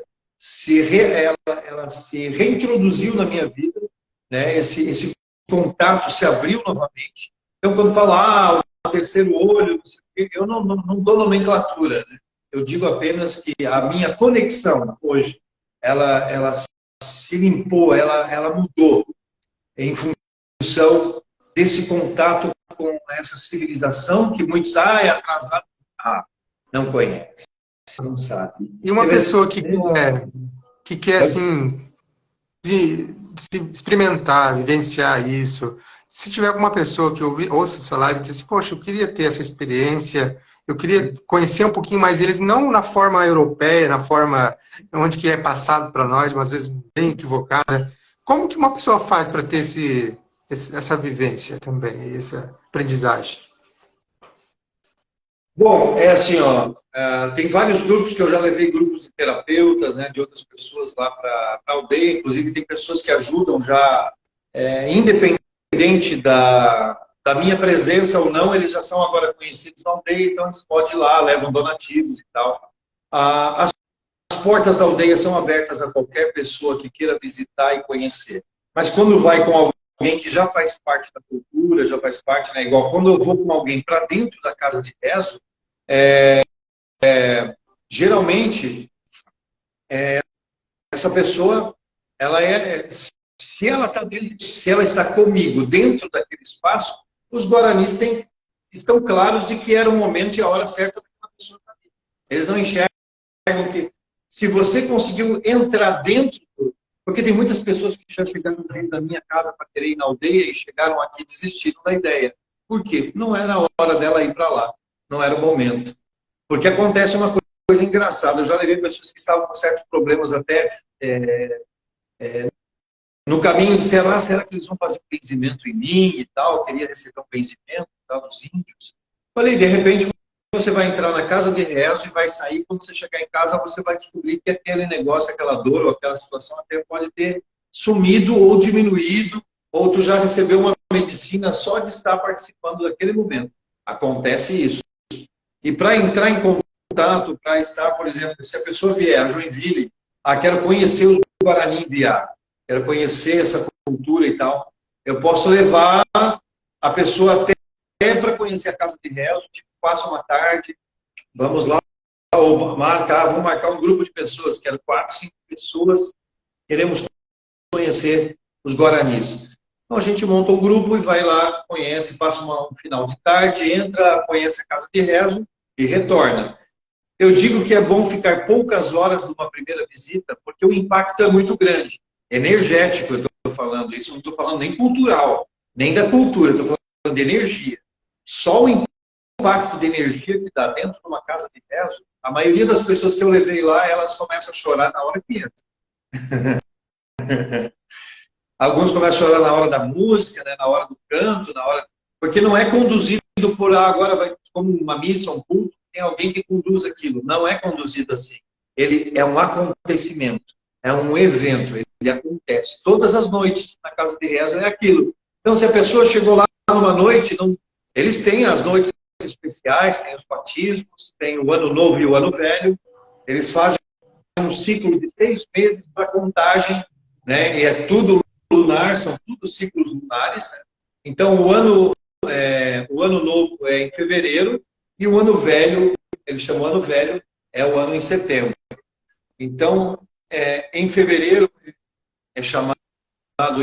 ela se reintroduziu na minha vida, né, esse contato se abriu novamente. Então, quando fala, o terceiro olho, não sei o quê, eu não dou nomenclatura, né? Eu digo apenas que a minha conexão hoje, ela se limpou, ela mudou em função desse contato com essa civilização que muitos, é atrasado, não conhece, não sabe. E uma pessoa que quer assim, de experimentar, vivenciar isso, se tiver alguma pessoa que ouça essa live e diz assim, poxa, eu queria ter essa experiência, eu queria conhecer um pouquinho mais deles, não na forma europeia, na forma onde que é passado para nós, mas às vezes bem equivocada. Como que uma pessoa faz para ter essa vivência também, essa aprendizagem? Bom, é assim, tem vários grupos que eu já levei, grupos de terapeutas, né, de outras pessoas lá para a aldeia, inclusive tem pessoas que ajudam já, independente da minha presença ou não, eles já são agora conhecidos na aldeia, então eles podem ir lá, levam donativos e tal. As portas da aldeia são abertas a qualquer pessoa que queira visitar e conhecer. Mas quando vai com alguém que já faz parte da cultura, já faz parte, né, igual quando eu vou com alguém para dentro da casa de rezo, geralmente essa pessoa, se ela está comigo dentro daquele espaço, os guaranis estão claros de que era o momento e a hora certa daquela pessoa estar ali. Eles não enxergam que se você conseguiu entrar dentro, porque tem muitas pessoas que já chegaram dentro da minha casa para querer ir na aldeia e chegaram aqui e desistiram da ideia. Por quê? Não era a hora dela ir para lá. Não era o momento. Porque acontece uma coisa engraçada. Eu já levei pessoas que estavam com certos problemas até no caminho de será que eles vão fazer um benzimento em mim e tal? Eu queria receber um benzimento e tal, dos índios. Falei, de repente, você vai entrar na casa de rezo e vai sair. Quando você chegar em casa, você vai descobrir que aquele negócio, aquela dor ou aquela situação até pode ter sumido ou diminuído, ou tu já recebeu uma medicina só de estar participando daquele momento. Acontece isso. E para entrar em contato, para estar, por exemplo, se a pessoa vier a Joinville, quero conhecer os Guarani Biá, quero conhecer essa cultura e tal, eu posso levar a pessoa até para conhecer a casa de rezo, tipo, passa uma tarde, vamos lá, ou vamos marcar um grupo de pessoas, quero 4, 5 pessoas, queremos conhecer os Guaranis. Então a gente monta um grupo e vai lá, conhece, passa um final de tarde, entra, conhece a casa de rezo e retorna. Eu digo que é bom ficar poucas horas numa primeira visita, porque o impacto é muito grande. Energético, eu estou falando. Isso não estou falando nem cultural, nem da cultura, estou falando de energia. Só o impacto de energia que dá dentro de uma casa de rezo, a maioria das pessoas que eu levei lá, elas começam a chorar na hora que entra. Alguns começam a chorar na hora da música, né, na hora do canto, porque não é conduzido por agora vai como uma missa, um culto, tem alguém que conduz aquilo. Não é conduzido assim. Ele é um acontecimento, é um evento, ele acontece. Todas as noites na casa de rezo é aquilo. Então, se a pessoa chegou lá numa noite, eles têm as noites especiais, tem os batismos, tem o ano novo e o ano velho, eles fazem um ciclo de 6 meses para contagem, né? E é tudo lunar, são tudo ciclos lunares, né? Então, o ano novo é em fevereiro e o ano velho, ele chama ano velho, é o ano em setembro. Então, em fevereiro é chamado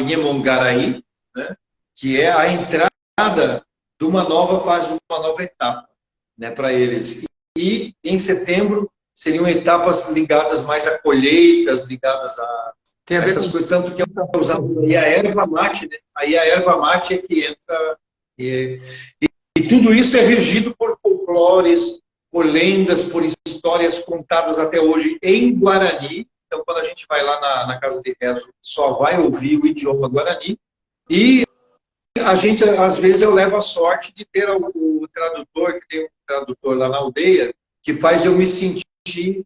Nhemongarai, né? Que é a entrada de uma nova fase, de uma nova etapa, né, para eles. E em setembro seriam etapas ligadas mais a colheitas, ligadas a essas coisas, tanto que é usado aí a erva mate, né? Aí a erva mate é que entra. E tudo isso é regido por folclores, por lendas, por histórias contadas até hoje em Guarani. Então, quando a gente vai lá na casa de rezo, só vai ouvir o idioma Guarani. E a gente, às vezes, eu levo a sorte de ter o tradutor, que tem um tradutor lá na aldeia, que faz eu me sentir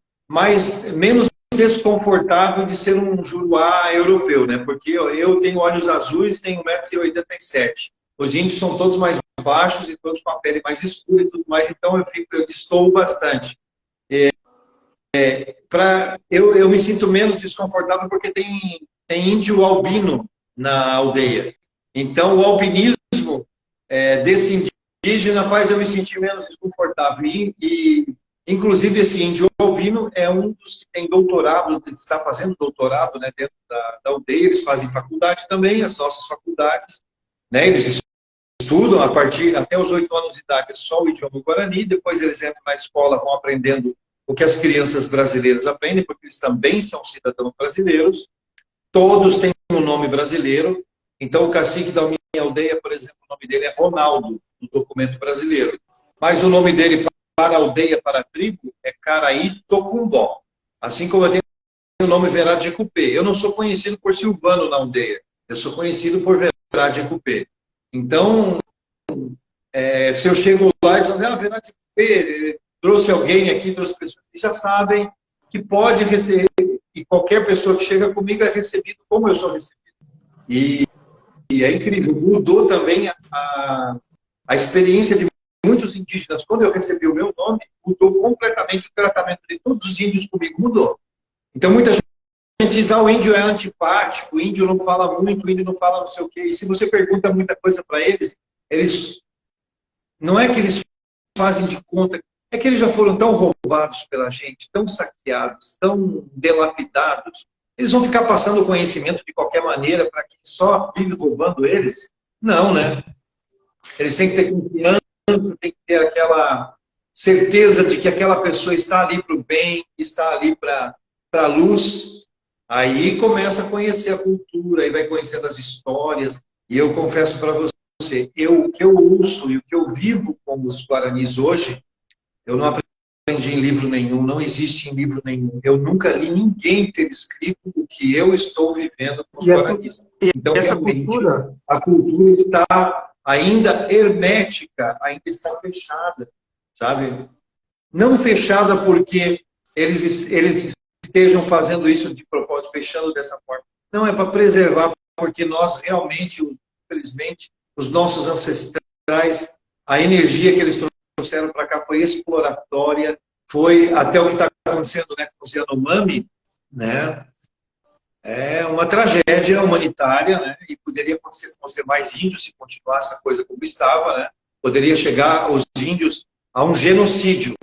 menos desconfortável de ser um juruá europeu, né? Porque eu tenho olhos azuis, tenho 1,87 m. Os índios são todos mais baixos e todos com a pele mais escura e tudo mais, então eu destoo bastante. Eu me sinto menos desconfortável porque tem índio albino na aldeia. Então, o albinismo desse indígena faz eu me sentir menos desconfortável. Inclusive, esse índio albino é um dos que tem doutorado, está fazendo doutorado, né, dentro da aldeia. Eles fazem faculdade também, as nossas faculdades, né, eles estudam até os 8 anos de idade, é só o idioma Guarani. Depois eles entram na escola, vão aprendendo o que as crianças brasileiras aprendem, porque eles também são cidadãos brasileiros. Todos têm um nome brasileiro. Então, o cacique da minha aldeia, por exemplo, o nome dele é Ronaldo, no documento brasileiro. Mas o nome dele para a aldeia, para a tribo, é Caraí Tocumbó. Assim como eu tenho o nome Verade Ecupê. Eu não sou conhecido por Silvano na aldeia. Eu sou conhecido por Verade Ecupê. Então, se eu chego lá e digo, Verade Ecupê, trouxe alguém aqui, trouxe pessoas que já sabem que pode receber, e qualquer pessoa que chega comigo é recebido como eu sou recebido. E é incrível, mudou também a experiência de muitos indígenas. Quando eu recebi o meu nome, mudou completamente o tratamento de todos os índios comigo, mudou. Então, muita gente diz, o índio é antipático, o índio não fala muito, o índio não fala não sei o quê. E se você pergunta muita coisa para eles, não é que eles fazem de conta, é que eles já foram tão roubados pela gente, tão saqueados, tão delapidados. Eles vão ficar passando o conhecimento de qualquer maneira para quem só vive roubando eles? Não, né? Eles têm que ter confiança, têm que ter aquela certeza de que aquela pessoa está ali para o bem, está ali para a luz. Aí começa a conhecer a cultura, aí vai conhecendo as histórias. E eu confesso para você, o que eu ouço e o que eu vivo com os guaranis hoje, eu não aprendi em livro nenhum, não existe em livro nenhum. Eu nunca li ninguém ter escrito o que eu estou vivendo com os guaranis. Então, essa cultura, a cultura está ainda hermética, ainda está fechada, sabe? Não fechada porque eles estejam fazendo isso de propósito, fechando dessa forma. Não, é para preservar, porque nós realmente, infelizmente, os nossos ancestrais, a energia que eles trouxeram para cá foi exploratória, foi até o que está acontecendo, né, com os Yanomami, né? É uma tragédia humanitária, né? E poderia acontecer com os demais índios se continuasse a coisa como estava, né? Poderia chegar os índios a um genocídio,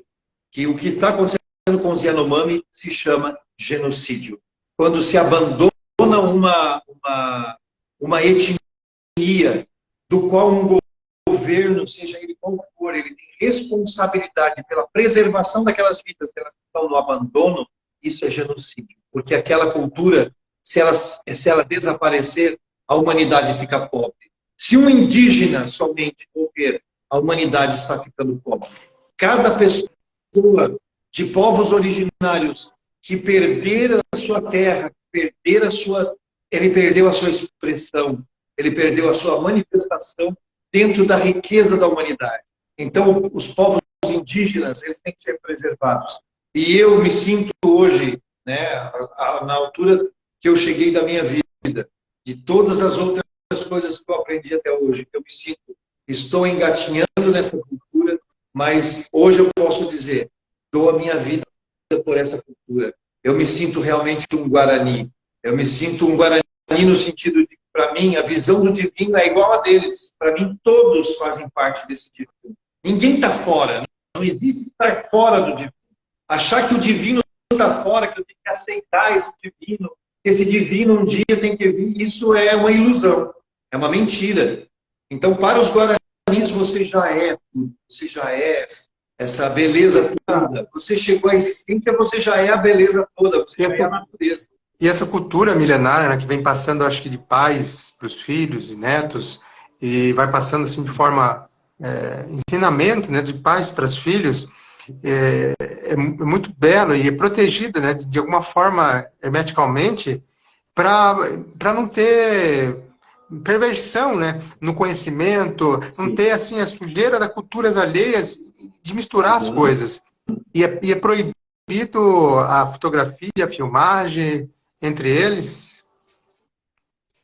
que o que está acontecendo com os Yanomami se chama genocídio. Quando se abandona uma etnia do qual um governo, seja ele qual for, ele tem responsabilidade pela preservação daquelas vidas, elas estão no abandono, isso é genocídio. Porque aquela cultura, se ela desaparecer, a humanidade fica pobre. Se um indígena somente morrer, a humanidade está ficando pobre. Cada pessoa de povos originários que perderam a sua terra, ele perdeu a sua expressão, ele perdeu a sua manifestação dentro da riqueza da humanidade. Então, os povos indígenas, eles têm que ser preservados. E eu me sinto hoje, né, na altura que eu cheguei da minha vida, de todas as outras coisas que eu aprendi até hoje, eu me sinto, estou engatinhando nessa cultura, mas hoje eu posso dizer, dou a minha vida por essa cultura. Eu me sinto realmente um Guarani. Eu me sinto um Guarani no sentido de que, para mim, a visão do divino é igual a deles. Para mim, todos fazem parte desse divino. Ninguém está fora. Não existe estar fora do divino. Achar que o divino está fora, que eu tenho que aceitar esse divino, que esse divino um dia tem que vir, isso é uma ilusão. É uma mentira. Então, para os guaranis, você já é tudo. Você já é essa beleza toda. Você chegou à existência, você já é a beleza toda. Você já é a natureza. E essa cultura milenária, né, que vem passando, acho que de pais para os filhos e netos, e vai passando assim de forma ensinamento, né, de pais para os filhos, é muito belo e é protegida, né, de alguma forma hermeticamente para não ter perversão, né, no conhecimento, não ter assim a sujeira das culturas alheias de misturar as coisas. E é proibido a fotografia, a filmagem entre eles?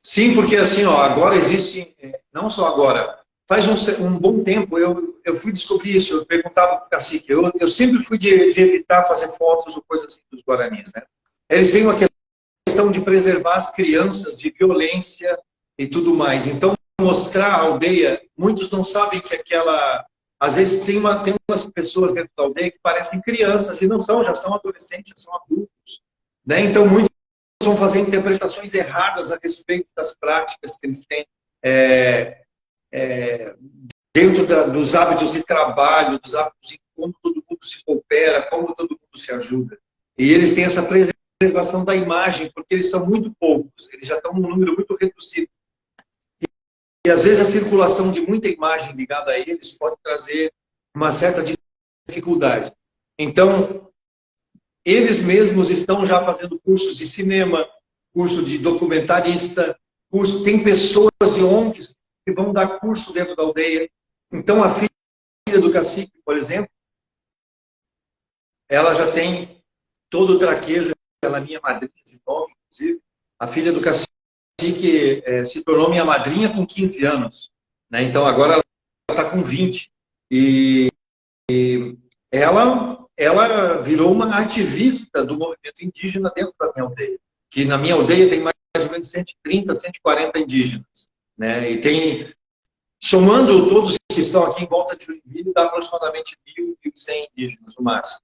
Sim, porque assim, ó, agora existe, não só agora, faz um bom tempo eu fui descobrir isso, eu perguntava para o cacique, eu sempre fui de evitar fazer fotos ou coisas assim dos guaranis, né? Eles têm uma questão de preservar as crianças de violência e tudo mais. Então, mostrar a aldeia, muitos não sabem que aquela... Às vezes tem umas pessoas dentro da aldeia que parecem crianças e não são, já são adolescentes, já são adultos, né? Então, muitos vão fazer interpretações erradas a respeito das práticas que eles têm dentro dos hábitos de trabalho, dos hábitos de como todo mundo se coopera, como todo mundo se ajuda. E eles têm essa preservação da imagem, porque eles são muito poucos, eles já estão num número muito reduzido. E às vezes a circulação de muita imagem ligada a eles pode trazer uma certa dificuldade. Então, eles mesmos estão já fazendo cursos de cinema, curso de documentarista, tem pessoas de ONGs que vão dar curso dentro da aldeia. Então, a filha do cacique, por exemplo, ela já tem todo o traquejo, ela é minha madrinha de nome, inclusive. A filha do cacique se tornou minha madrinha com 15 anos. Né? Então, agora ela está com 20. E ela virou uma ativista do movimento indígena dentro da minha aldeia. Que na minha aldeia tem mais ou menos 130, 140 indígenas. Né? E tem, somando todos que estão aqui em volta de Joinville, dá aproximadamente 1.100 indígenas no máximo.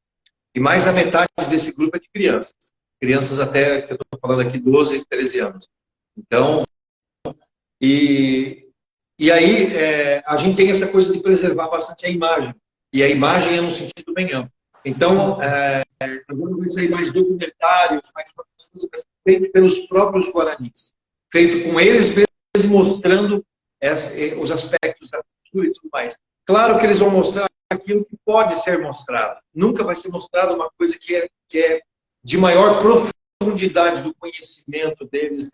E mais da metade desse grupo é de crianças. Crianças até, que eu estou falando aqui, 12, 13 anos. Então, e aí a gente tem essa coisa de preservar bastante a imagem. E a imagem é num sentido bem amplo. Então, agora vai sair mais documentários, mais coisas, mas feito pelos próprios guaranis. Feito com eles mesmos, mostrando os aspectos da cultura e tudo mais. Claro que eles vão mostrar aquilo que pode ser mostrado. Nunca vai ser mostrado uma coisa que é de maior profundidade do conhecimento deles.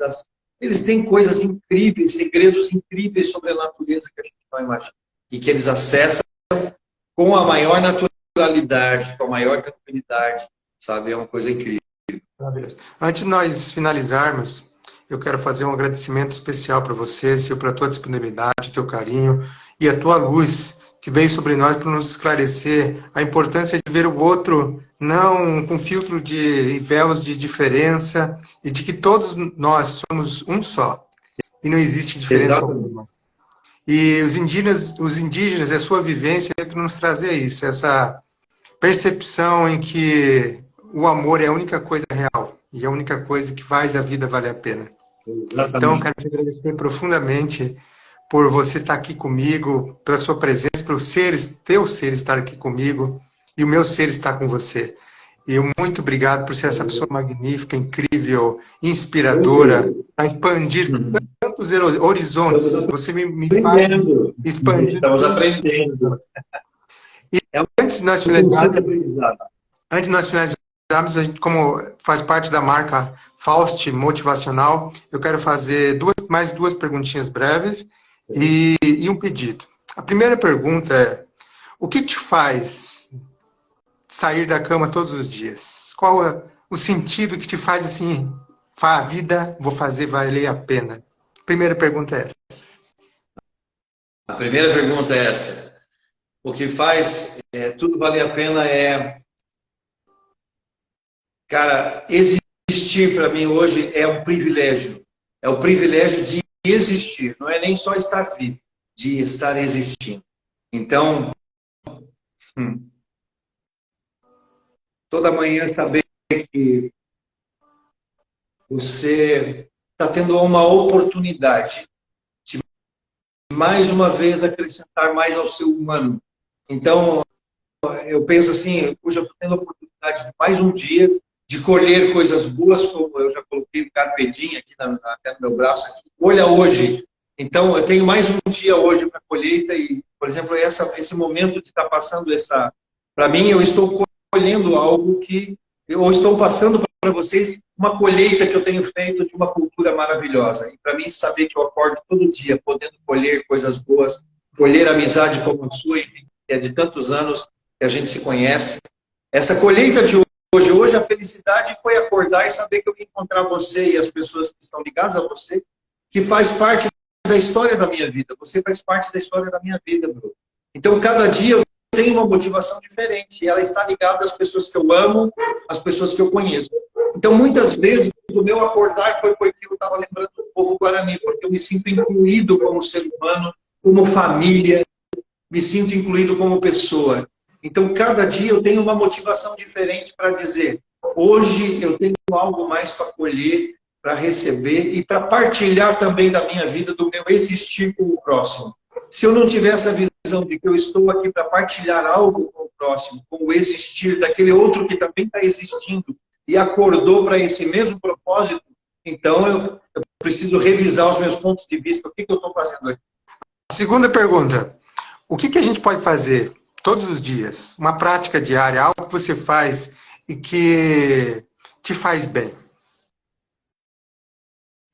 Eles têm coisas incríveis, segredos incríveis sobre a natureza que a gente não imagina. E que eles acessam com a maior naturalidade, com a maior tranquilidade. Sabe? É uma coisa incrível. Antes de nós finalizarmos, eu quero fazer um agradecimento especial para você, Sil, para a tua disponibilidade, teu carinho e a tua luz que veio sobre nós para nos esclarecer a importância de ver o outro não com filtro de véus de diferença e de que todos nós somos um só e não existe diferença alguma. E os indígenas, a sua vivência tentam nos trazer isso, essa percepção em que o amor é a única coisa real e a única coisa que faz a vida valer a pena. Exatamente. Então, eu quero te agradecer profundamente por você estar aqui comigo, pela sua presença, pelo teu ser estar aqui comigo e o meu ser estar com você. E eu muito obrigado por ser essa pessoa magnífica, incrível, inspiradora, a expandir tantos horizontes. Você me faz expandir. Estamos aprendendo. E antes de nós finalizarmos, a gente, como faz parte da marca Faust Motivacional, eu quero fazer mais duas perguntinhas breves e um pedido. A primeira pergunta é: o que te faz sair da cama todos os dias? Qual é o sentido que te faz assim, a vida vou fazer valer a pena? A primeira pergunta é essa. A primeira pergunta é essa. O que faz tudo valer a pena cara, existir para mim hoje é um privilégio. É o privilégio de existir, não é nem só estar vivo, de estar existindo. Então, toda manhã saber que você está tendo uma oportunidade de, mais uma vez, acrescentar mais ao seu humano. Então, eu penso assim, hoje eu estou tendo a oportunidade de mais um dia de colher coisas boas, como eu já coloquei o carpe diem aqui até no meu braço, aqui. Olha hoje. Então, eu tenho mais um dia hoje para colheita e, por exemplo, esse momento de estar passando essa... Para mim, eu estou colhendo algo que... Eu estou passando para vocês uma colheita que eu tenho feito de uma cultura maravilhosa. E para mim, saber que eu acordo todo dia podendo colher coisas boas, colher amizade como a sua, que é de tantos anos que a gente se conhece. Essa colheita de hoje a felicidade foi acordar e saber que eu ia encontrar você e as pessoas que estão ligadas a você, que faz parte da história da minha vida. Você faz parte da história da minha vida, Bruno. Então, cada dia eu tenho uma motivação diferente. E ela está ligada às pessoas que eu amo, às pessoas que eu conheço. Então, muitas vezes, o meu acordar foi porque eu estava lembrando do povo Guarani, porque eu me sinto incluído como ser humano, como família, me sinto incluído como pessoa. Então, cada dia eu tenho uma motivação diferente para dizer, hoje eu tenho algo mais para colher, para receber e para partilhar também da minha vida, do meu existir com o próximo. Se eu não tiver essa visão de que eu estou aqui para partilhar algo com o próximo, com o existir daquele outro que também está existindo e acordou para esse mesmo propósito, então eu preciso revisar os meus pontos de vista. O que eu estou fazendo aqui? Segunda pergunta. O que a gente pode fazer todos os dias? Uma prática diária, algo que você faz e que te faz bem.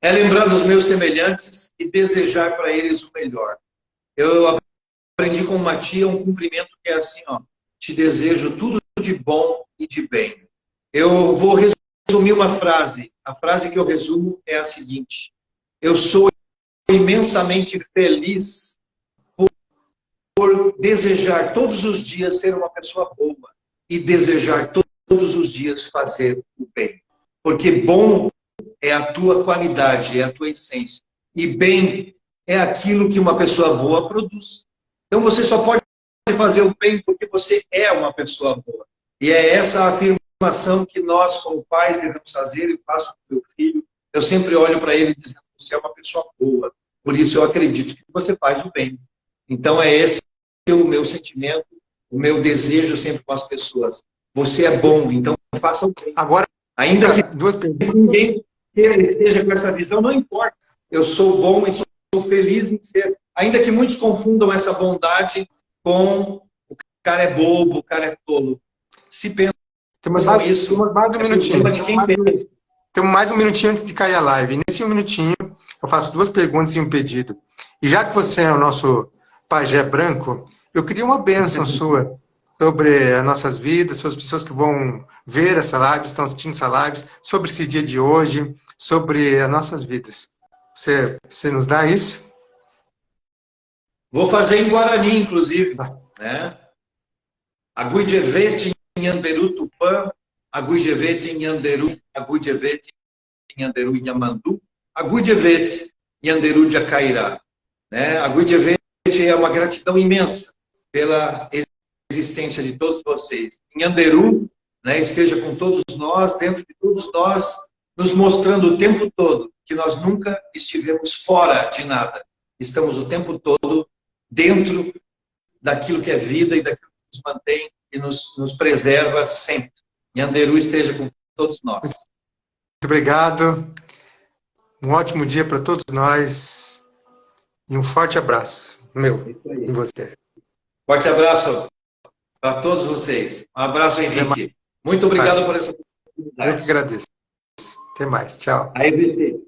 É lembrar dos meus semelhantes e desejar para eles o melhor. Eu aprendi com uma tia um cumprimento que é assim, ó, te desejo tudo de bom e de bem. Eu vou resumir uma frase. A frase que eu resumo é a seguinte. Eu sou imensamente feliz por desejar todos os dias ser uma pessoa boa e desejar todos os dias fazer o bem. Porque bom é a tua qualidade, é a tua essência. E bem é aquilo que uma pessoa boa produz. Então você só pode fazer o bem porque você é uma pessoa boa. E é essa afirmação que nós, como pais, devemos fazer. Eu faço com meu filho. Eu sempre olho para ele dizendo que você é uma pessoa boa. Por isso eu acredito que você faz o bem. Então é esse o meu sentimento, o meu desejo sempre com as pessoas. Você é bom, então faça o bem. Agora, ainda que duas perguntas. Ninguém esteja com essa visão, não importa. Eu sou bom e sou feliz em ser. Ainda que muitos confundam essa bondade com o cara é bobo, o cara é tolo. Se pensam Temos isso, mais um minutinho. de quem pensa. Temos mais um minutinho antes de cair a live. Nesse um minutinho, eu faço duas perguntas e um pedido. E já que você é o nosso pajé branco, eu queria uma bênção sua sobre as nossas vidas, sobre as pessoas que vão ver essa live, estão assistindo essa live, sobre esse dia de hoje, sobre as nossas vidas. Você nos dá isso? Vou fazer em Guarani, inclusive. Né? Aguijevete em Anderu Tupã, Aguijevete em Anderu, Aguijevete em Anderu Yamandu, Aguijevete em Anderu Jacairá. Né? Aguijevete é uma gratidão imensa pela existência de todos vocês. Em Anderu, né, esteja com todos nós, dentro de todos nós, nos mostrando o tempo todo que nós nunca estivemos fora de nada. Estamos o tempo todo dentro daquilo que é vida e daquilo que nos mantém e nos preserva sempre. Em Anderu esteja com todos nós. Muito obrigado. Um ótimo dia para todos nós. E um forte abraço, meu, em você. Forte abraço para todos vocês. Um abraço, Henrique. Muito obrigado por essa oportunidade. Eu que agradeço. Até mais. Tchau. Aí,